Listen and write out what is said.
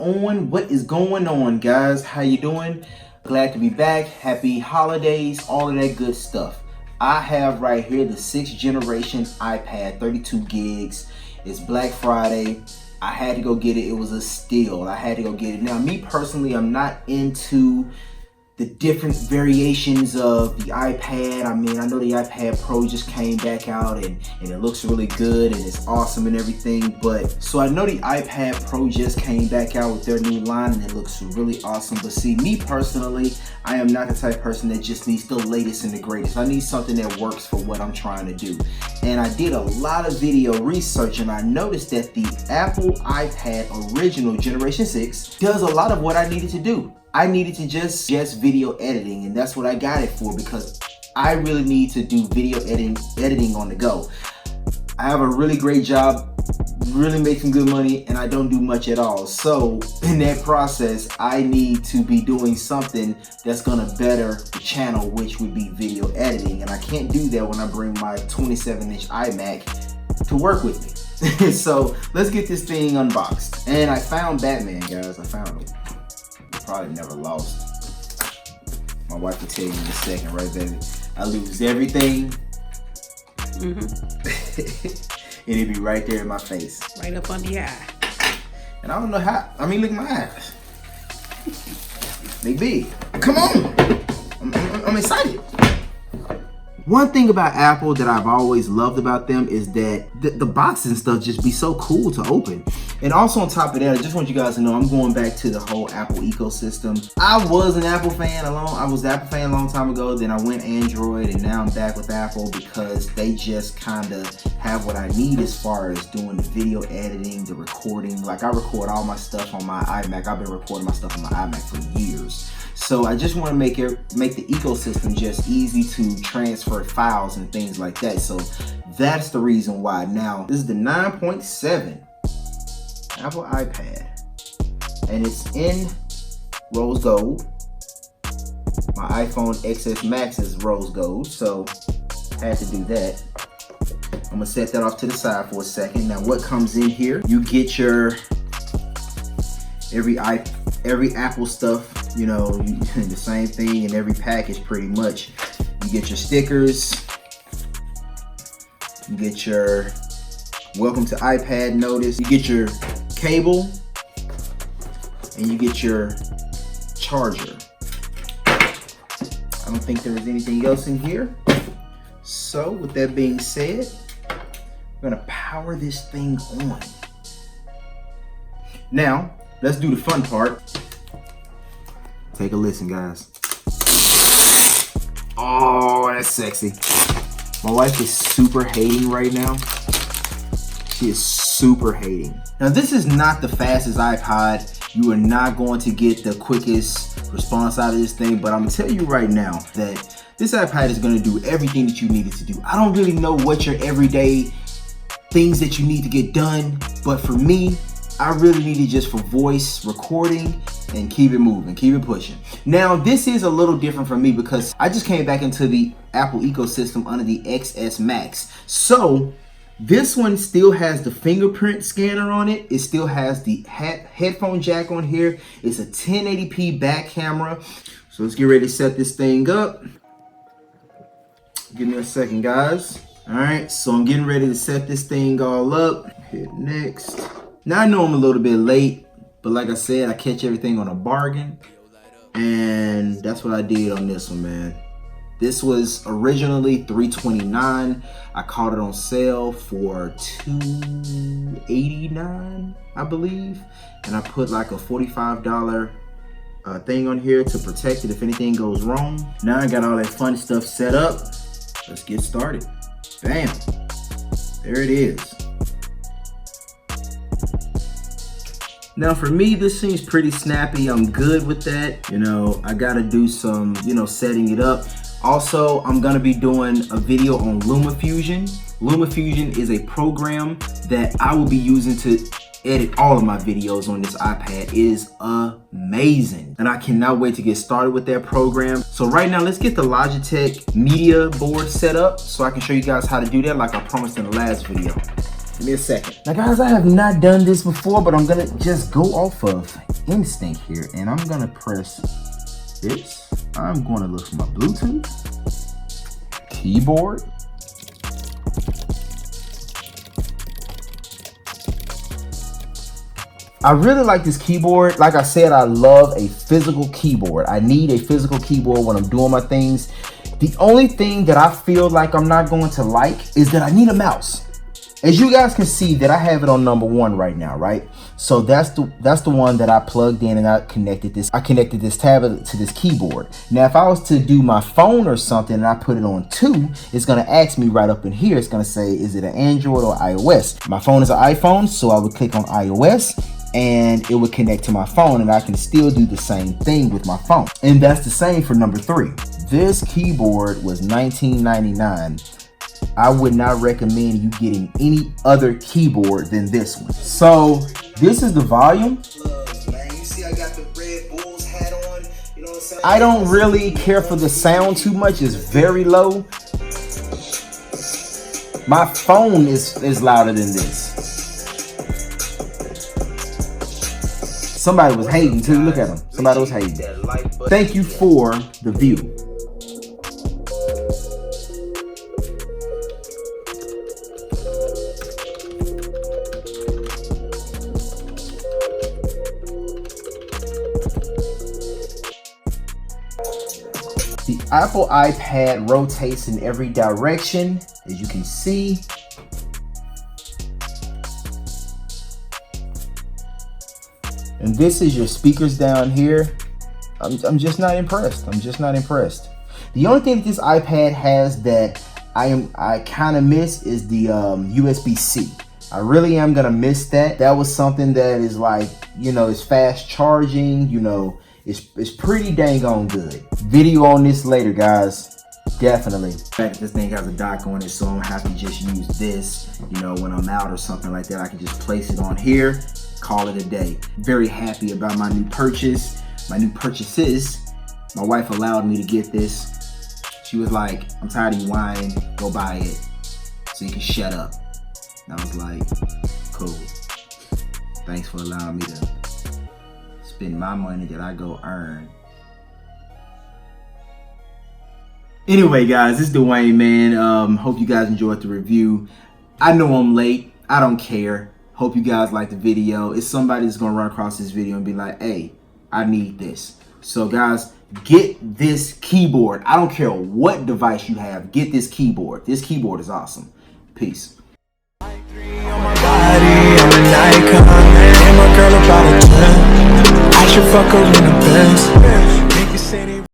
on? What is going on, guys? How you doing? Glad to be back. Happy holidays, all of that good stuff. I have right here the 6th generation iPad, 32 gigs. It's Black Friday. I had to go get it. It was a steal. I had to go get it. Now, me personally, I'm not into the different variations of the iPad. I mean, I know the iPad Pro just came back out and it looks really good and it's awesome and everything. But so I know the iPad Pro just came back out with their new line and it looks really awesome. But see, me personally, I am not the type of person that just needs the latest and the greatest. I need something that works for what I'm trying to do. And I did a lot of video research and I noticed that the Apple iPad original Generation 6 does a lot of what I needed to do. I needed to just video editing, and that's what I got it for, because I really need to do video editing on the go. I have a really great job, really make some good money, and I don't do much at all. So in that process, I need to be doing something that's gonna better the channel, which would be video editing. And I can't do that when I bring my 27-inch iMac to work with me. So let's get this thing unboxed. And I found Batman, guys. I found him. Probably never lost. My wife will tell you in a second, right, baby? I lose everything. And it'd be right there in my face. Right up under your eye. And I don't know how. I mean, look at my eyes. They big. Come on. I'm excited. One thing about Apple that I've always loved about them is that the boxes and stuff just be so cool to open. And also on top of that, I just want you guys to know I'm going back to the whole Apple ecosystem. I was an Apple fan I was an Apple fan a long time ago, then I went Android, and now I'm back with Apple because they just kind of have what I need as far as doing the video editing, the recording. Like, I record all my stuff on my iMac. I've been recording my stuff on my iMac for years. So I just want to make the ecosystem just easy to transfer files and things like that. So that's the reason why. Now, this is the 9.7 Apple iPad, and it's in rose gold. My iPhone XS Max is rose gold, so had to do that. I'm gonna set that off to the side for a second. Now, what comes in here? You get your every Apple stuff. You know, the same thing in every package pretty much. You get your stickers, you get your welcome to iPad notice, you get your cable, and you get your charger. I don't think there was anything else in here. So with that being said, we're gonna power this thing on. Now, let's do the fun part. Take a listen, guys. Oh, that's sexy. My wife is super hating right now. She is super hating. Now, this is not the fastest iPod. You are not going to get the quickest response out of this thing, but I'm gonna tell you right now that this iPad is gonna do everything that you need it to do. I don't really know what your everyday things that you need to get done, but for me, I really need it just for voice recording and keep it moving, keep it pushing. Now, this is a little different for me because I just came back into the Apple ecosystem under the XS Max. So this one still has the fingerprint scanner on it. It still has the headphone jack on here. It's a 1080p back camera. So let's get ready to set this thing up. Give me a second, guys. All right, so I'm getting ready to set this thing all up. Hit next. Now, I know I'm a little bit late, but like I said, I catch everything on a bargain. And that's what I did on this one, man. This was originally $329. I caught it on sale for $289, I believe. And I put like a $45 thing on here to protect it if anything goes wrong. Now I got all that fun stuff set up. Let's get started. Bam. There it is. Now for me, this seems pretty snappy. I'm good with that. You know, I gotta do some, setting it up. Also, I'm gonna be doing a video on LumaFusion. LumaFusion is a program that I will be using to edit all of my videos on this iPad. It is amazing. And I cannot wait to get started with that program. So right now, let's get the Logitech media board set up so I can show you guys how to do that like I promised in the last video. Give me a second. Now guys, I have not done this before, but I'm gonna just go off of instinct here, and I'm gonna press this. I'm gonna look for my Bluetooth, keyboard. I really like this keyboard. Like I said, I love a physical keyboard. I need a physical keyboard when I'm doing my things. The only thing that I feel like I'm not going to like is that I need a mouse. As you guys can see that I have it on number 1 right now, right? So that's the one that I plugged in, and I connected this tablet to this keyboard. Now, if I was to do my phone or something and I put it on 2, it's gonna ask me right up in here, it's gonna say, is it an Android or iOS? My phone is an iPhone, so I would click on iOS and it would connect to my phone, and I can still do the same thing with my phone. And that's the same for number 3. This keyboard was $19.99. I would not recommend you getting any other keyboard than this one. So this is the volume. Man, you see I got the Red Bulls hat on. You know what I'm saying? I don't really care for the sound too much. It's very low. My phone is louder than this. Somebody was hating too. Look at him. Somebody was hating. Thank you for the view. The Apple iPad rotates in every direction, as you can see. And this is your speakers down here. I'm just not impressed. I'm just not impressed. The only thing that this iPad has that I kind of miss is the USB-C. I really am gonna miss that. That was something that is like, you know, it's fast charging, you know, it's pretty dang on good. Video on this later, guys. Definitely. In fact, this thing has a dock on it, so I don't have to just use this, you know, when I'm out or something like that. I can just place it on here, call it a day. Very happy about my new purchase. My new purchases. My wife allowed me to get this. She was like, I'm tired of you whining, go buy it so you can shut up. And I was like, cool. Thanks for allowing me to spend my money that I go earn. Anyway, guys, this is Dwayne, man. Hope you guys enjoyed the review. I know I'm late. I don't care. Hope you guys like the video. It's somebody that's gonna run across this video and be like, hey, I need this. So guys, get this keyboard. I don't care what device you have. Get this keyboard. This keyboard is awesome. Peace. I'm an icon, and my girl about a 10. I should fuck her in the Benz.